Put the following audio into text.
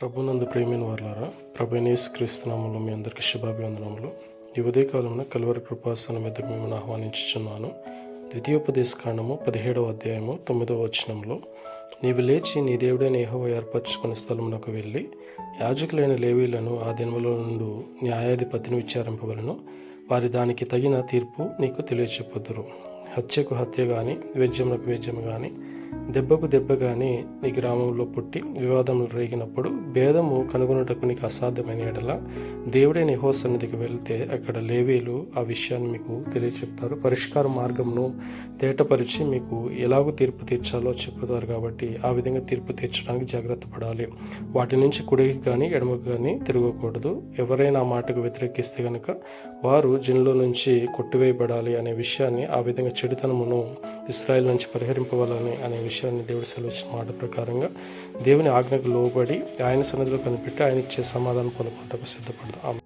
ప్రభునందు ప్రేమైన వారులారా, ప్రభువైన యేసుక్రీస్తు నామములో మీ అందరికీ శుభాభివందనములు. ఈ ఉదయకాలంలో కల్వరి కృపాసనం మీదకు మిమ్మల్ని ఆహ్వానించుచున్నాను. ద్వితీయోపదేశ కాండము 17వ అధ్యాయము 9వ వచనంలో, నీవు లేచి నీ దేవుడైన యెహోవా ఏర్పరచుకున్న స్థలమునకు వెళ్ళి యాజకులైన లేవీలను ఆ దినములో నుండి న్యాయాధిపతిని విచారింపవలను. వారి దానికి తగిన తీర్పు నీకు తెలియచెప్పుదురు. హత్యకు హత్య కానీ, వేద్యములకు వేద్యము కానీ, దెబ్బకు దెబ్బ కానీ నీ గ్రామంలో పుట్టి వివాదములు రేగినప్పుడు భేదము కనుగొనుటకు నీకు అసాధ్యమైన ఎడల దేవుడైన యెహోవా సన్నిధికి వెళ్తే అక్కడ లేవీలు ఆ విషయాన్ని మీకు తెలియచెప్తారు. పరిష్కార మార్గమును తేటపరిచి మీకు ఎలాగో తీర్పు తీర్చాలో చెప్తారు. కాబట్టి ఆ విధంగా తీర్పు తీర్చడానికి జాగ్రత్త పడాలి. వాటి నుంచి కుడికి కానీ ఎడమకు కానీ తిరగకూడదు. ఎవరైనా ఆ మాటకు వ్యతిరేకిస్తే కనుక వారు జనుల నుంచి కొట్టివేయబడాలి అనే విషయాన్ని, ఆ విధంగా చెడుతనమును ఇశ్రాయేలు నుంచి పరిహరింపవాలని అనే విషయాన్ని దేవుడు సెలవిచ్చిన మాట ప్రకారంగా దేవుని ఆజ్ఞకు లోబడి ఆయన సన్నిధిలో కనిపెట్టి ఆయన ఇచ్చే సమాధానం పొందుకుంటకు సిద్ధపడదాం.